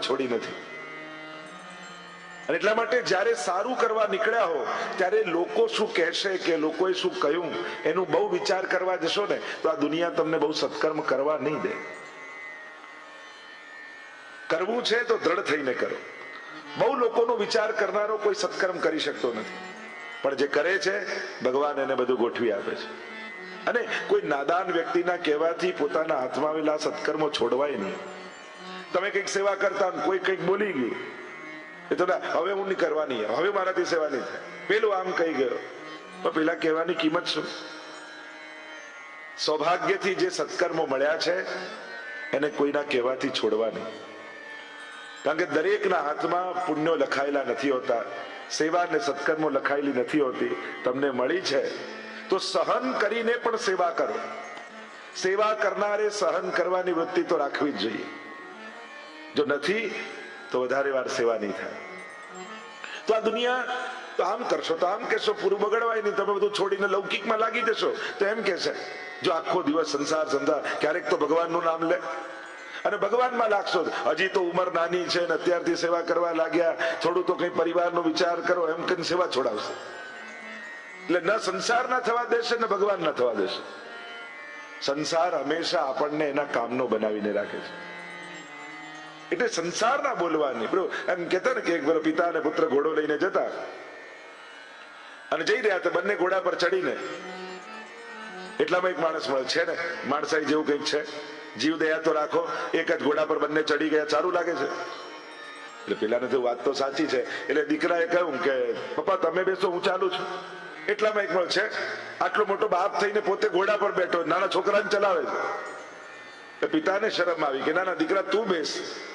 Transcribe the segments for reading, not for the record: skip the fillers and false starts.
છોડી નથી. અને એટલા માટે જ્યારે સારું કરવા નીકળ્યા હો ત્યારે લોકો શું કહેશે કે લોકોએ શું કહ્યું એનું બહુ વિચાર કરવા જશો ને તો આ દુનિયા તમને બહુ સત્કર્મ કરવા નહીં દે. કરવું છે તો દ્રઢ થઈને કરો. બહુ લોકોનો વિચાર કરનારો કોઈ સત્કર્મ કરી શકતો નથી, પણ જે કરે છે ભગવાન એને બધું ગોઠવી આપે છે. અને કોઈ નાદાન વ્યક્તિના કહેવાથી પોતાના હાથમાં આવેલા સત્કર્મો છોડવાય નહીં. તમે કંઈક સેવા કરતા કોઈ કંઈક બોલી ગયું એ તો હવે હું નહીં કરવાની, હવે મારાથી સેવા નહીં થાય, પેલું આમ કહી ગયો, પણ પેલા કહેવાની કિંમત શું? સૌભાગ્યથી જે સત્કર્મો મળ્યા છે એને કોઈના કહેવાથી છોડવા નહીં. કારણ કે દરેકના હાથમાં પુણ્યો લખાયેલા નથી હોતા, સેવા ને સત્કર્મો લખાયેલી નથી હોતી. તમને મળી છે તો સહન કરીને પણ સેવા કરો. સેવા કરનારે સહન કરવાની વૃત્તિ તો રાખવી જ જોઈએ. જો નથી તો વધારે વાર સેવા નહીં થાય. તો આ દુનિયા તો આમ કરશો તો આમ કહેશો, પૂરું બગડવાય નહીં, તમે બધું છોડીને લૌકિકમાં લાગી જશો તો એમ કહેશે. જો આખો દિવસ સંસાર ક્યારેક તો ભગવાનનું નામ લે અને ભગવાનમાં લાગશો. હજી તો ઉંમર નાની છે ને અત્યારથી સેવા કરવા લાગ્યા, થોડું તો કઈ પરિવારનો વિચાર કરો એમ કઈ સેવા છોડાવશે. એટલે ન સંસાર ના થવા દેશે ને ભગવાન ના થવા દેશે. સંસાર હંમેશા આપણને એના કામનો બનાવીને રાખે છે. એટલે સંસાર ના બોલવાની. એમ કહેતા ને કે એક પિતા અને પુત્ર ઘોડો લઈને જતા અને જઈ રહ્યા હતા, બંને ઘોડા પર ચડીને એટલામાં એક માણસ મળે છે ને માણસાઈ જેવું કંઈક છે, જીવ દયા તો રાખો, એક જ ઘોડા પર બંને ચડી ગયા, સારું લાગે છે. એટલે પેલાને તો વાત તો સાચી છે. એટલે દીકરાએ કહ્યું કે પપ્પા તમે બેસો, હું ચાલુ છું. એટલામાં એક મળે છે, આટલો મોટો બાપ થઈને પોતે ઘોડા પર બેઠો, નાના છોકરાને ચલાવે છે. પિતાને શરમ આવી કે નાના દીકરા તું બેસ,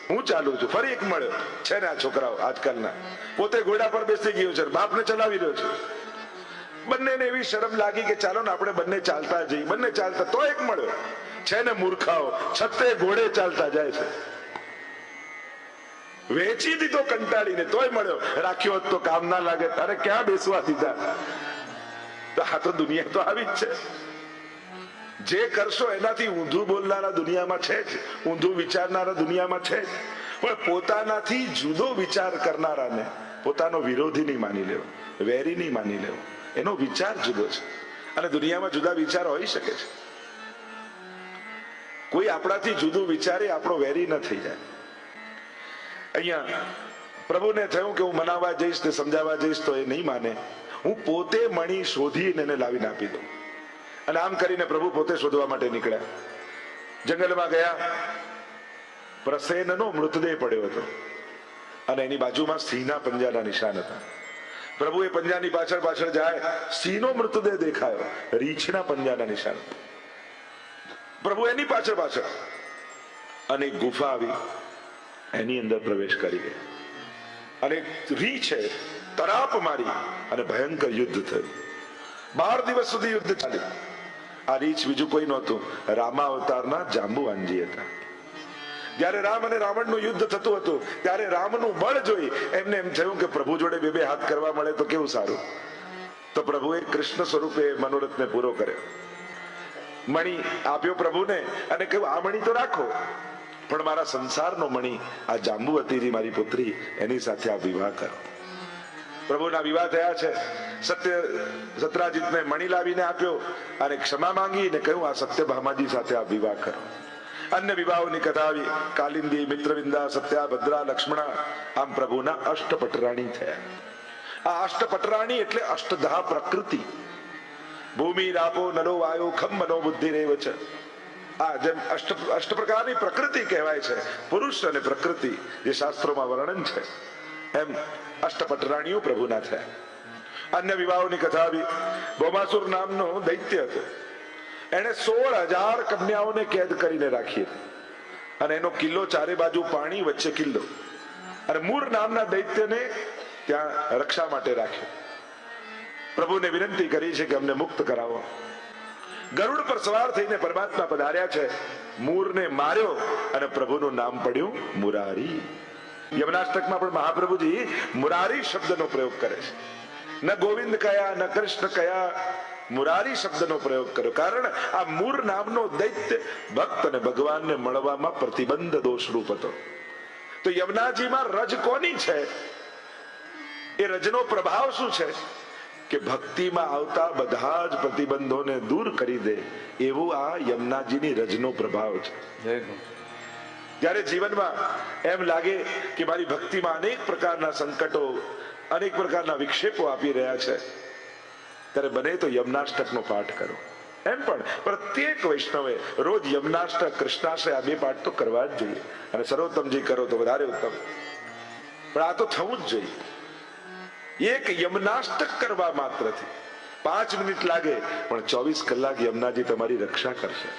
હું ચાલુ છું. ફરી એક મળ્યો છે ને આ છોકરાઓ આજકાલના, પોતે ઘોડા પર બેસી ગયો છે, બાપને ચલાવી રહ્યો છે. બંનેને એવી શરમ લાગી કે ચાલો ને આપણે બંને ચાલતા જઈએ. બંને ચાલતા, તો એક મળ્યો છે ને મૂર્ખાઓ, છતે ઘોડે ચાલતા જાય છે. વેચી દીધો કંટાળીને, તોય મળ્યો. રાખ્યો હોત તો કામ ના લાગે, તારે ક્યાં બેસવા દીધા? તો આ તો દુનિયા તો આવી જ છે. જે કરશો એનાથી ઊંધું બોલનારા દુનિયામાં છે જ, ઊંધું વિચારનારા દુનિયામાં છે જ, પણ પોતાનાથી જુદો વિચાર કરનારાને પોતાનો વિરોધી નહીં માની લેવો, વેરી નહીં માની લેવો. એનો વિચાર જુદો છે. અને દુનિયામાં જુદા વિચાર હોઈ શકે છે. કોઈ આપણાથી જુદું વિચારે આપણો વેરી ન થઈ જાય. અહીંયા પ્રભુને થયું કે હું મનાવવા જઈશ ને સમજાવવા જઈશ તો એ નહીં માને, હું પોતે મણી શોધીને એને લાવીને આપી દઉં. અને આમ કરીને પ્રભુ પોતે શોધવા માટે નીકળ્યા. જંગલમાં ગયા, પ્રસેનનો મૃતદેહ પડ્યો હતો અને એની બાજુમાં સિંહના પંજાના નિશાન હતા. પ્રભુ એ પંજાની પાછળ પાછળ જાય, સિંહનો મૃતદેહ દેખાયો, રીંછના પંજાના નિશાન. પ્રભુ એની પાછળ પાછળ, અને ગુફા આવી, એની અંદર પ્રવેશ કરી ગયા. અને રીંછે તરાપ મારી અને ભયંકર યુદ્ધ થયું. 12 દિવસ સુધી યુદ્ધ ચાલ્યું. આ રીંછ બીજું કોઈ નહોતું, રામા અવતારના જાંબુવાનજી હતા. જયારે રામ અને રાવણનું યુદ્ધ થતું હતું ત્યારે રામનું બળ જોઈ એમને એમ થયું કે પ્રભુ જોડે બે હાથ કરવા મળે તો કેવું સારું. તો પ્રભુએ કૃષ્ણ સ્વરૂપે મનોરથને પૂરો કર્યો. મણી આપ્યો પ્રભુને અને કહ્યું આ મણી તો રાખો, પણ મારા સંસારનો મણી આ જાંબુવતીજી મારી પુત્રી, એની સાથે આ વિવાહ કરો. પ્રભુના વિવાહ થયા છે. સત્રાજીતને મણી લાવીને આપ્યો અને ક્ષમા માંગીને કહ્યું આ સત્યભામાજી સાથે આ વિવાહ કરો. અન્ય વિવાહોની કથા આવી. કાલિંદી, મિત્રવિંદા, સત્યા, ભદ્રા, લક્ષ્મણા, આમ પ્રભુના અષ્ટપટરાણી થયા. આ અષ્ટપટરાણી એટલે અષ્ટધા પ્રકૃતિ. ભૂમિ, રાપો, નલો, વાયો, ખમ, મનો, બુદ્ધિ રેવ છે. આ જેમ અષ્ટ પ્રકારની પ્રકૃતિ કહેવાય છે, પુરુષ અને પ્રકૃતિ જે શાસ્ત્રોમાં વર્ણન છે, એમ અષ્ટપટરાણીઓ પ્રભુના થયા. અન્ય વિવાહોની કથા આવી. ભૌમાસુર નામનો દૈત્ય હતો. એને 16,000 કન્યાઓને કેદ કરીને રાખી હતી અને એનો કિલ્લો ચારે બાજુ પાણી, વચ્ચે કિલ્લો. અને મૂર નામના દૈત્યને ત્યાં રક્ષા માટે રાખ્યો. પ્રભુને વિનંતી કરી છે કે અમને મુક્ત કરાવો. ગરુડ પર સવાર થઈને પરમાત્મા પધાર્યા છે. મૂરને માર્યો અને પ્રભુનું નામ પડ્યું મુરારી. યમનાષ્ટકમાં પણ મહાપ્રભુજી મુરારી શબ્દનો પ્રયોગ કરે છે. ન ગોવિંદ કયા, ન કૃષ્ણ કયા, મુરારી શબ્દનો પ્રયોગ કર્યો. કારણ આ મૂર નામનો દૈત્ય ભક્ત અને ભગવાનને મળવામાં પ્રતિબંધ દોષરૂપ હતો. તો યમુનાજીમાં રજ કોની છે? એ રજનો પ્રભાવ શું છે કે ભક્તિમાં આવતા બધા જ પ્રતિબંધોને દૂર કરી દે એવું આ યમુનાજીની રજનો પ્રભાવ છે. જ્યારે જીવનમાં એમ લાગે કે મારી ભક્તિમાં અનેક પ્રકારના સંકટો, અનેક પ્રકારના વિક્ષેપો આપી રહ્યા છે, ત્યારે બને તો યમનાષ્ટકનો પાઠ કરો. એમ પણ પ્રત્યેક વૈષ્ણવે રોજ યમનાષ્ટક, કૃષ્ણાશ્રય આ બે પાઠ તો કરવા જ જોઈએ. અને સર્વોત્તમજી કરો તો વધારે ઉત્તમ, પણ આ તો થવું જ જોઈએ. એક યમનાષ્ટક કરવા માત્રથી 5 મિનિટ લાગે, પણ 24 કલાક યમુનાજી તમારી રક્ષા કરશે.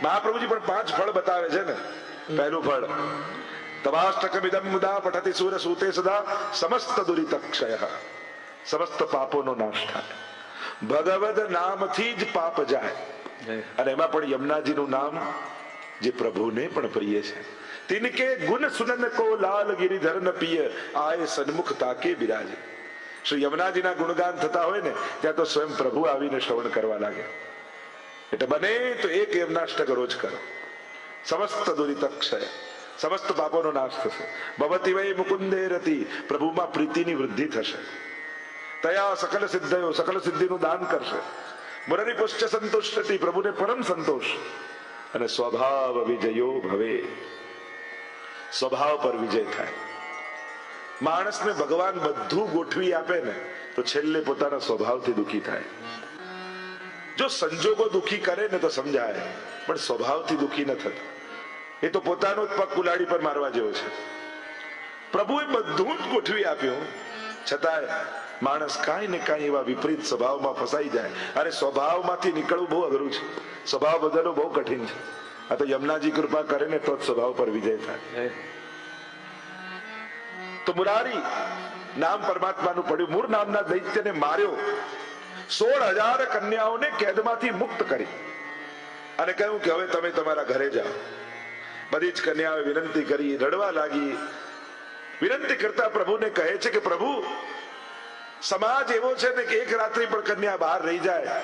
મહાપ્રભુજી પણ 5 ફળ બતાવે છે ને. પહેલું ફળ, તવાષ્ટકમિદં મુદા પઠતિ સૂર સૂતે સદા સમસ્ત દુરિતક્ષય, સમસ્ત પાપોનો નાશ થાય. ભગવદ નામથી જ પાપ જાય. અને એમાં પણ યમુનાજીનું નામ જે પ્રભુને પણ પ્રિય છે. तिनके गुण सुनन को लाल गिरिधर न पिय आए सन्मुख ताके बिराजे. श्री यमुनाजीना गुणगान થતા હોય ને ત્યાં તો સ્વયં પ્રભુ આવીને શ્રવણ કરવા લાગે. એટલે બને તો એક યમનાષ્ટક રોજ કરો. સમસ્ત દુરિતક્ષય, સમસ્ત પાપોનો નાશ થશે. ભવતિ વૈ મુકુંદે રતિ, પ્રભુમાં પ્રીતિની વૃદ્ધિ થશે. તયા સકલ સિદ્ધયો, સકલ સિદ્ધિનું દાન કરશે. મુરરી પુષ્ટ સંતુષ્ટતિ, પ્રભુને પરમ સંતોષ. અને સ્વભાવ વિજયો ભવે, સ્વભાવ પર વિજય થાય. માણસને ભગવાન બધું ગોઠવી આપે ને તો છેલ્લે પોતાના સ્વભાવથી દુખી થાય. જો સંજોગો દુખી કરે ને તો સમજાય, પણ સ્વભાવથી દુખી ન થતા. એ તો પોતાનો જ પગ કુલાડી પર મારવા જેવો છે. પ્રભુએ બધું જ ગોઠવી આપ્યું, છતાંય માણસ કાંઈ ને કાંઈ એવા વિપરીત સ્વભાવમાં ફસાઈ જાય. અને સ્વભાવમાંથી નીકળવું બહુ અઘરું છે. સ્વભાવ બદલવો બહુ કઠિન છે. આ તો યમુનાજી કૃપા કરે ને તો જ સ્વભાવ પર વિજય થાય. તો મુરારી નામ પરમાત્માનું પડ્યું. મૂળ નામના દૈત્યને માર્યો, 16,000 કન્યાઓને કેદમાંથી મુક્ત કરી અને કહ્યું કે હવે તમે તમારા ઘરે જાઓ. બધી જ કન્યાઓએ વિનંતી કરી, રડવા લાગી. વિનંતી કરતા પ્રભુને કહે છે કે પ્રભુ, સમાજ એવો છે ને કે એક રાત્રિ પણ કન્યા બહાર રહી જાય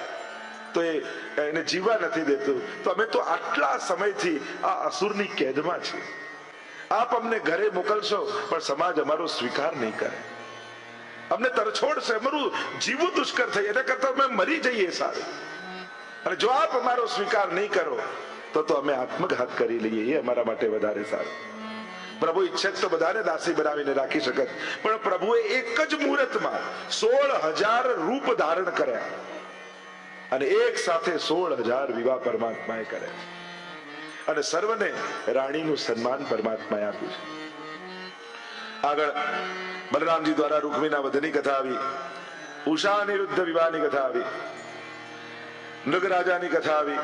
તો એને જીવવા નથી દેતું. તો અમે તો આટલા સમયથી આ અસુરની કેદમાં છીએ. આપ અમને ઘરે મોકલશો પણ સમાજ અમારો સ્વીકાર નહીં કરે, અમને તરછોડશે, અમારું જીવવું દુષ્કર થઈ. એના કરતા અમે મરી જઈએ સારું. અને જો આપ અમારો સ્વીકાર નહીં કરો તો અમે આત્મઘાત કરી લઈએ, એ અમારા માટે વધારે સારું. પ્રભુ ઈચ્છે તો બધાને દાસી બનાવીને રાખી શકત, પણ પ્રભુએ એક જ મુહૂર્તમાં 16,000 રૂપ ધારણ કર્યા અને એક સાથે 16,000 વિવાહ પરમાત્માએ કર્યા. અને સર્વને રાણીનું સન્માન પરમાત્માએ આપ્યું છે. આગળ બલરામજી દ્વારા રૂકમીના વધની કથા આવી, ઉષા અનિરુદ્ધ વિવાહની કથા આવી, નગરાજાની કથા આવી.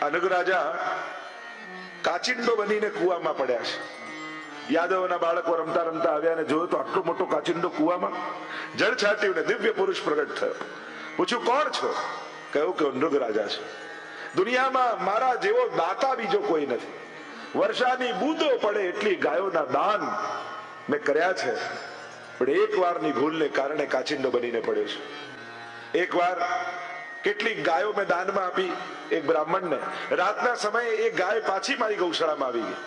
આ નગરાજા કાચિંડો બનીને કુવામાં પડ્યા છે. યાદવોના બાળકો રમતા રમતા આવ્યા અને જોયું તો આટલો મોટો કાચિંડો કુવામાં જળ છાટ્યું ને દિવ્ય પુરુષ પ્રગટ થયો. પૂછ્યું કોણ છો? કહ્યું કે નૃગરાજા છે. દુનિયામાં મારા જેવો દાતા બીજો કોઈ નથી. વર્ષાની બૂંદો પડે એટલી ગાયોના દાન મેં કર્યા છે, પણ એક વારની ભૂલને કારણે કાચિંડો બનીને પડ્યો છે. એક વાર કેટલીક ગાયો મેં દાનમાં આપી એક બ્રાહ્મણને. રાતના સમયે એ ગાય પાછી મારી ગૌશાળામાં આવી ગઈ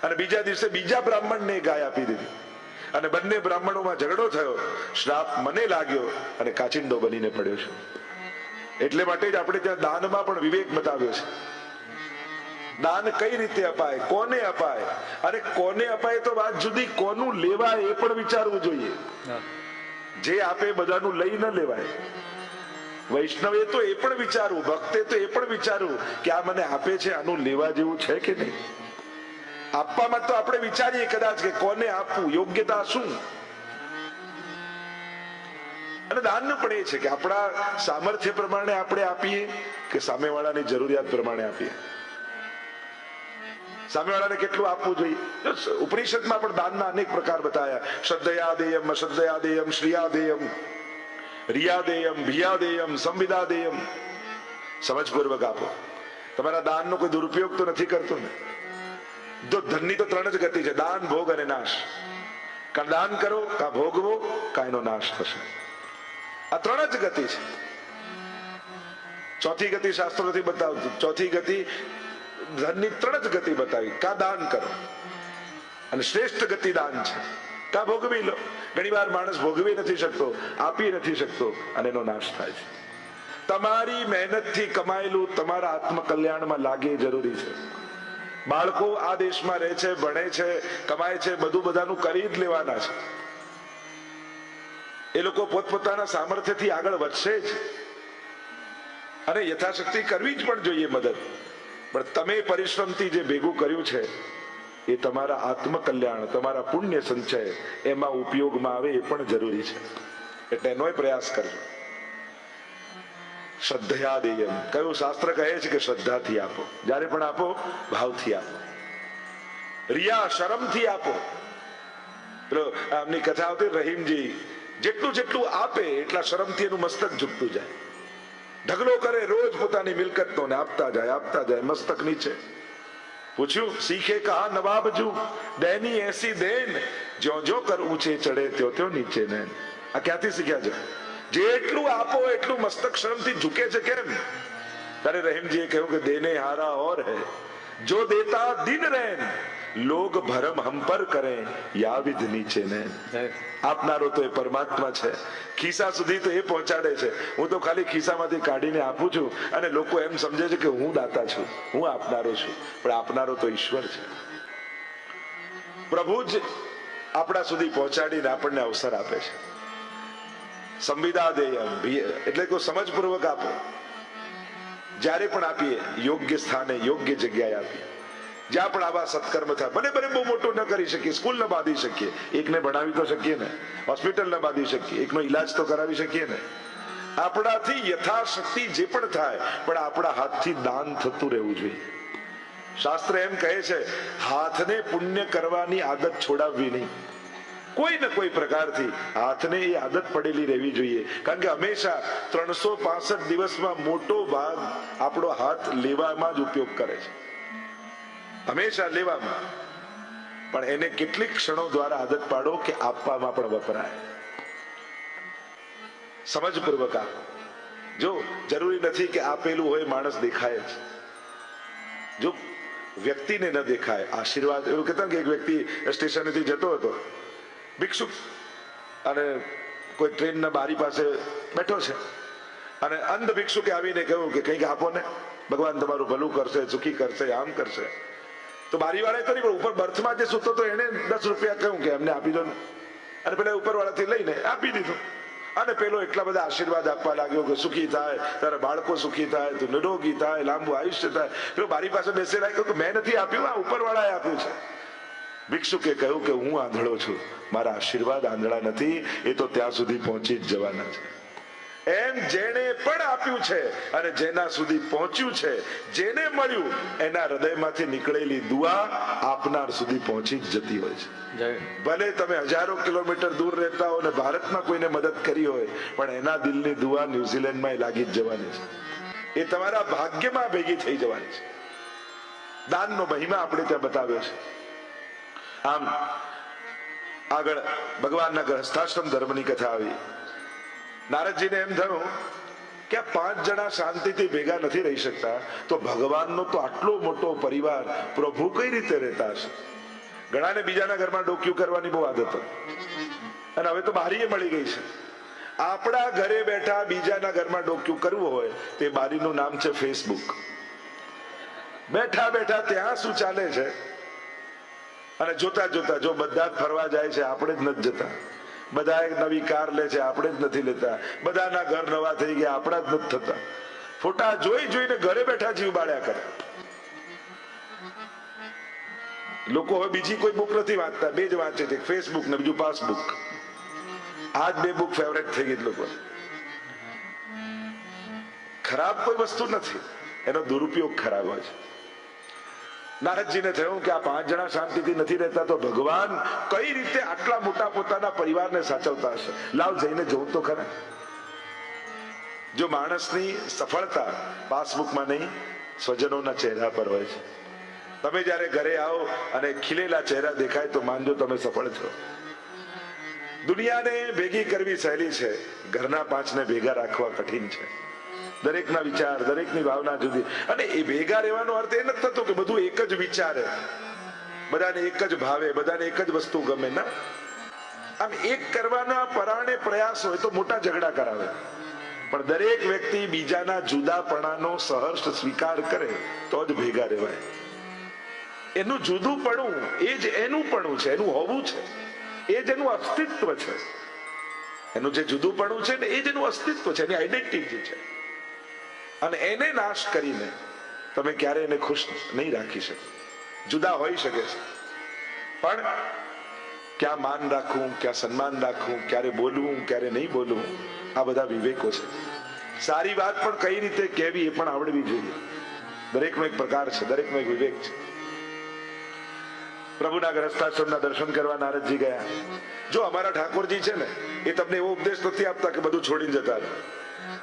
અને બીજા દિવસે બીજા બ્રાહ્મણને ગાય આપી દીધી અને બંને બ્રાહ્મણોમાં ઝઘડો થયો. શ્રાપ મને લાગ્યો અને કાચિંડો બનીને પડ્યો છે. એટલે માટે જ આપણે ત્યાં દાનમાં પણ વિવેક બતાવ્યો છે. દાન કઈ રીતે અપાય, કોને અપાય, અને કોને અપાય તો વાત જુદી, કોનું લેવાય એ પણ વિચારવું જોઈએ. જે આપે બધાનું લઈ ન લેવાય. વૈષ્ણવે તો એ પણ વિચારવું, ભક્તે તો એ પણ વિચારવું કે આ મને આપે છે, આનું લેવા જેવું છે કે નહીં. આપવામાં તો આપણે વિચારીએ કદાચ કે કોને આપવું, યોગ્યતા શું. અને દાનનું પણ એ છે કે આપણા સામર્થ્ય પ્રમાણે આપણે આપીએ કે સામેવાળાની જરૂરિયાત પ્રમાણે આપીએ. સામેવાળાને કેટલું આપવું જોઈએ. ઉપનિષદમાં પણ દાનના અનેક પ્રકાર બતાવ્યા. શ્રદ્ધયાદેયમ, અશ્રદ્ધયાદેયમ, શ્રિયાદેયમ, રિયાદેયમ, ભિયાદેયમ, સંવિદાદેયમ. સમજપૂર્વક આપો. તમારા દાનનો કોઈ દુરુપયોગ તો નથી કરતો ને. જો ધનની તો 3 જ ગતિ છે, દાન, ભોગ અને નાશ. કા દાન કરો, કા ભોગવો, કા એનો નાશ થશે. આ 3 જ ગતિ છે. ચોથી ગતિ શાસ્ત્રો નથી બતાવતું. ચોથી ગતિ ધનની 3 જ ગતિ બતાવી. કા દાન કરો, અને શ્રેષ્ઠ ગતિ દાન છે. કા ભોગવી લો. ઘણી વાર માણસ ભોગવી નથી શકતો, આપી નથી શકતો અને એનો નાશ થાય છે. તમારી મહેનતથી કમાયેલું તમારા આત્મકલ્યાણમાં લાગે એ જરૂરી છે. બાળકો આ દેશમાં રહે છે, ભણે છે, કમાય છે, બધું બધાનું કરી જ લેવાના છે. એ લોકો પોતપોતાના સામર્થ્યથી આગળ વધશે જ અને યથાશક્તિ કરવી જ પણ જોઈએ મદદ. પણ તમે પરિશ્રમથી જે ભેગું કર્યું છે એ તમારા આત્મકલ્યાણ, તમારા પુણ્ય સંચય એમાં ઉપયોગમાં આવે એ પણ જરૂરી છે. એટલે એનો પ્રયાસ કરજો. શ્રદ્ધયા દેયમ, કયું શાસ્ત્ર કહે છે કે શ્રદ્ધાથી આપો. જ્યારે પણ આપો ભાવથી આપો, રિયા શરમથી આપો. પેલો આમની કથા આવતી રહીમજી, જેટલું જેટલું આપે એટલા શરમથી એનું મસ્તક ઝૂકતું જાય. ઢગલો કરે રોજ પોતાની મિલકતનો ને આપતા જાય, મસ્તક નીચે. પૂછ્યું શીખે કહા નવાબજુ દૈની એસી દેન જ્યો જ્યો કર ઊંચે ચડે ત્યો ત્યો નીચે નૈન. આ ક્યાંથી શીખ્યા છે? જેટલું આપો એટલું મસ્તક શરમથી ઝૂકે છે. કેમ? ત્યારે રહીમજીએ કહ્યું કે દેને હારા ઓર હૈ જો દેતા દિન રૈન લોગ ભરમ હમ પર કરે યાવિદ નીચે નૈન. આપનારો તો એ પરમાત્મા છે, ખિસ્સા સુધી તો એ પહોંચાડે છે. હું તો ખાલી ખિસ્સામાંથી કાઢીને આપું છું અને લોકો એમ સમજે છે કે હું દાતા છું, હું આપનારો છું. પણ આપનારો તો ઈશ્વર છે. પ્રભુ જ આપણા સુધી પહોંચાડીને આપણને અવસર આપે છે. સંવિદા દેયમ એટલે કે સમજપૂર્વક આપો. જ્યારે પણ આપીએ યોગ્ય સ્થાને, યોગ્ય જગ્યાએ આપીએ. જ્યાં પણ આવા સત્કર્મ થાય, ભલે ભલે બહુ મોટું ન કરી શકીએ, સ્કૂલ ન બાંધી શકીએ, એકને ભણાવી તો શકીએ ને, હોસ્પિટલ ન બાંધી શકીએ, એકનો ઈલાજ તો કરાવી શકીએ ને. આપણાથી યથાશક્તિ જે પણ થાય, પણ આપણા હાથથી દાન થતું રહેવું જોઈએ. શાસ્ત્ર એમ કહે છે હાથને પુણ્ય કરવાની આદત છોડાવવી નહીં. કોઈ ને કોઈ પ્રકારથી હાથને એ આદત પડેલી રહેવી જોઈએ. કારણ કે હંમેશા 365 દિવસમાં મોટો ભાગ આપણો હાથ લેવામાં જ ઉપયોગ કરે છે, હંમેશા લેવામાં. પણ એને કેટલીક ક્ષણો દ્વારા આદત પાડો કે આપવામાં પણ વપરાય. સમજપૂર્વક આપો. જો જરૂરી નથી કે આપેલું હોય માણસ દેખાય જ. જો વ્યક્તિને ન દેખાય, આશીર્વાદ. એવું કહેતા કે એક વ્યક્તિ સ્ટેશનેથી જતો હતો, ભિક્ષુક, અને કોઈ ટ્રેનના બારી પાસે બેઠો છે અને અંધ ભિક્ષુકે આવીને કહ્યું કે કંઈક આપો ને, ભગવાન તમારું ભલું કરશે, સુખી કરશે, આમ કરશે. તો બારીવાળાએ કરી, પણ ઉપર બર્થમાં જે સૂતો તો એને 10 રૂપિયા કહ્યું કે એમને આપી દો ને. અને પેલા ઉપરવાળાથી લઈને આપી દીધું. અને પેલો એટલા બધા આશીર્વાદ આપવા લાગ્યો કે સુખી થાય, તારા બાળકો સુખી થાય, તું નિરોગી થાય, લાંબુ આયુષ્ય થાય. પેલો બારી પાસે બેસેલા કહ્યું કે મેં નથી આપ્યું, આ ઉપરવાળાએ આપ્યું છે. ભિક્ષુકે કહ્યું કે હું આંધળો છું, મારા આશીર્વાદ આંધળા નથી, એ તો ત્યાં સુધી પહોંચી જ જવાના છે. એમ જેણે પણ આપ્યું છે અને જેના સુધી પહોંચ્યું છે, જેને મળ્યું એના હૃદયમાંથી નીકળેલી દુઆ આપનાર સુધી પહોંચી જ જતી હોય છે. ભલે તમે હજારો કિલોમીટર દૂર રહેતા હો ને ભારતમાં કોઈને મદદ કરી હોય, પણ એના દિલની દુઆ ન્યુઝીલેન્ડમાં લાગી જ જવાની છે. એ તમારા ભાગ્યમાં ભેગી થઈ જવાની છે. દાનનો મહિમા આપણે ત્યાં બતાવ્યો છે. આમ આગળ ભગવાનના ગ્રહસ્થાશ્રમ ધર્મની કથા આવી. નારદજીને એમ થયું કે આ 5 જણા શાંતિથી ભેગા નથી રહી શકતા, તો ભગવાનનો તો આટલો મોટો પરિવાર, પ્રભુ કઈ રીતે રહેતા હશે? ઘણાને બીજાના ઘરમાં ડોક્યું કરવાની બહુ આદત હતી, અને હવે તો બારીએ મળી ગઈ છે. આપણા ઘરે બેઠા બીજાના ઘરમાં ડોક્યું કરવું હોય તે બારીનું નામ છે ફેસબુક. બેઠા બેઠા ત્યાં શું ચાલે છે, અને જોતા જોતા જો બધા જ ફરવા જાય છે, આપણે જ નથી જતા. બધા એક નવી કાર લે છે, આપણે જ નથી લેતા. બધાના ઘર નવા થઈ ગયા, આપણા જ નથી થતા. ફોટા જોઈ જોઈને ઘરે બેઠા જીવ બાળ્યા કરે. લોકો હવે બીજી કોઈ બુક નથી વાંચતા, 2 જ વાંચે છે, ફેસબુક ને બીજું પાસબુક. આ જ 2 બુક ફેવરેટ થઈ ગઈ લોકો. ખરાબ કોઈ વસ્તુ નથી, એનો દુરુપયોગ ખરાબ હોય છે. નારદજીને થયું કે આ 5 જણા શાંતિથી નથી રહેતા, તો ભગવાન કઈ રીતે આટલા મોટા પોતાના પરિવારને સાચવતા હશે? લાવ જઈને જોઉં તો ખરા. જો માણસની સફળતા પાસબુકમાં નહીં, સ્વજનોના ચહેરા પર હોય છે. તમે જયારે ઘરે આવો અને ખીલેલા ચહેરા દેખાય તો માનજો તમે સફળ છો. દુનિયાને ભેગી કરવી સહેલી છે, ઘરના 5 ને ભેગા રાખવા કઠિન છે. દરેકના વિચાર, દરેકની ભાવના જુદી. અને એ ભેગા રહેવાનો અર્થ એ નથી થતો કે બધું એક જ વિચારે. બધાને એક જ ભાવે, બધાને એક જ વસ્તુ ગમે ના. આમ એક કરવાના પરાણે પ્રયાસ હોય તો મોટા ઝઘડા કરાવે, પણ દરેક વ્યક્તિ બીજાના જુદાપણાનો સહર્ષ સ્વીકાર કરે તો જ ભેગા રહેવાય. એનું જુદુંપણું એ જ એનુંપણું છે, એનું હોવું છે, એ જ એનું અસ્તિત્વ છે. એનું જે જુદુંપણું છે ને એ જ એનું અસ્તિત્વ છે, એની આઈડેન્ટિટી છે. અને એને નાશ કરીને તમે ક્યારે એને ખુશ નહીં રાખી શકો. જુદા હોઈ શકે છે, પણ ક્યાં માન રાખવું, ક્યાં સન્માન રાખવું, ક્યારે બોલવું, ક્યારે નહીં બોલવું, આ બધા વિવેકો છે. સારી વાત પણ કઈ રીતે કહેવી એ પણ આવડવી જોઈએ. દરેકનો એક પ્રકાર છે, દરેકનો એક વિવેક છે. પ્રભુના ગ્રસ્તાશ્રમના દર્શન કરવા નારદજી ગયા. જો અમારા ઠાકોરજી છે ને એ તમને એવો ઉપદેશ નથી આપતા કે બધું છોડીને જતા રહો.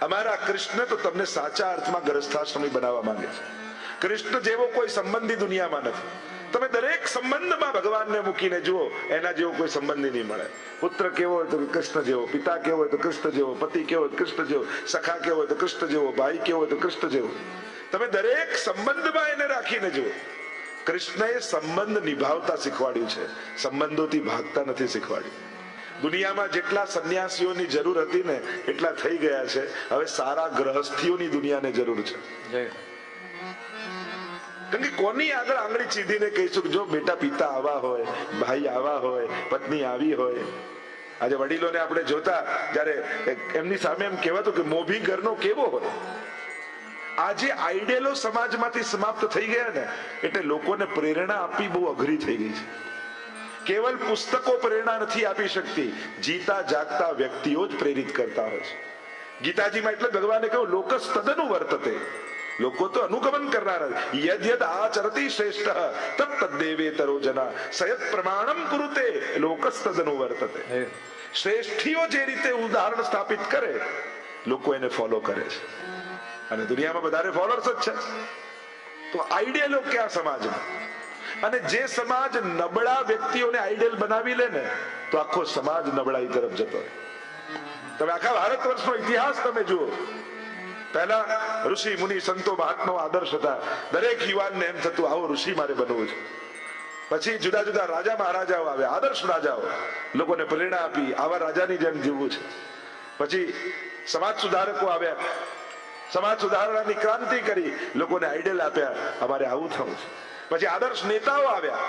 અમારા કૃષ્ણ તો તમને સાચા અર્થમાં ગ્રસ્તાશ્રમી બનાવવા માંગે છે. કૃષ્ણ જેવો કોઈ સંબંધી દુનિયામાં નથી. તમે દરેક સંબંધમાં ભગવાનને મૂકીને જુઓ, એના જેવો કોઈ સંબંધી નહીં મળે. પુત્ર કેવો હોય તો કૃષ્ણ જેવો, પિતા કેવો હોય તો કૃષ્ણ જેવો, પતિ કેવો હોય તો કૃષ્ણ જેવો, સખા કેવો હોય તો કૃષ્ણ જેવો, ભાઈ કેવો હોય તો કૃષ્ણ જેવો. તમે દરેક સંબંધમાં એને રાખીને જુઓ. કૃષ્ણએ સંબંધ નિભાવતા શીખવાડ્યું છે, સંબંધોથી ભાગતા નથી શીખવાડ્યું. દુનિયામાં જેટલા સંન્યાસીઓની જરૂર હતી ને એટલા થઈ ગયા છે. હવે સારા ગ્રહસ્થીઓની દુનિયાને જરૂર છે. કારણ કે કોની આગળ આંગળી ચીધીને કહીશું કે જો બેટા પિતા આવા હોય, ભાઈ આવા હોય, પત્ની આવી હોય. આજે વડીલોને આપણે જોતા, જ્યારે એમની સામે એમ કહેવાતું કે મોભી ઘરનો કેવો હોય. આજે આઈડિયલો સમાજમાંથી સમાપ્ત થઈ ગયા ને એટલે લોકોને પ્રેરણા આપવી બહુ અઘરી થઈ ગઈ છે. કેવલ પુસ્તકો પ્રેરણા નથી આપી શકતી, જીતા જાગતા વ્યક્તિઓ જ પ્રેરિત કરતા હોય છે. ગીતાજીમાં એટલે ભગવાને કહ્યું લોકસ તદનુ વર્તતે. લોકો તો અનુગમન કરનાર. યદ યદ આચરતિ શ્રેષ્ઠ તદ તદ્દેવેતરો જના સયત પ્રમાણમ કુરુતે લોકસ તદનુ વર્તતે. શ્રેષ્ઠીઓ જે રીતે ઉદાહરણ સ્થાપિત કરે લોકો એને ફોલો કરે છે. અને દુનિયામાં વધારે ફોલોઅર્સ જ છે. તો આઈડિયલો ક્યાં સમાજમાં? અને જે સમાજ નબળા વ્યક્તિઓને આઈડિયલ બનાવી લે ને તો આખો સમાજ નબળાઈ તરફ જતો રહે. તમે આખા ભારત વર્ષનો ઇતિહાસ તમે જુઓ. પહેલા ઋષિ મુનિ સંતો મહાત્માઓ આદર્શ હતા. દરેક યુવાનને એમ થતું આવો ઋષિ મારે બનવું છે. પછી જુદા જુદા રાજા મહારાજાઓ આવ્યા, આદર્શ રાજાઓ, લોકોને પ્રેરણા આપી આવા રાજાની જેમ જીવવું છે. પછી સમાજ સુધારકો આવ્યા, સમાજ સુધારણાની ક્રાંતિ કરી, લોકોને આઈડિયલ આપ્યા, અમારે આવું થવું છે. પછી આદર્શ નેતાઓ આવ્યા.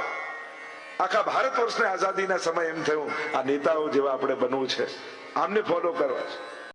આખા ભારત વર્ષને આઝાદીના સમય એમ થયું આ નેતાઓ જેવા આપણે બનવું છે, આમને ફોલો કરવા છે.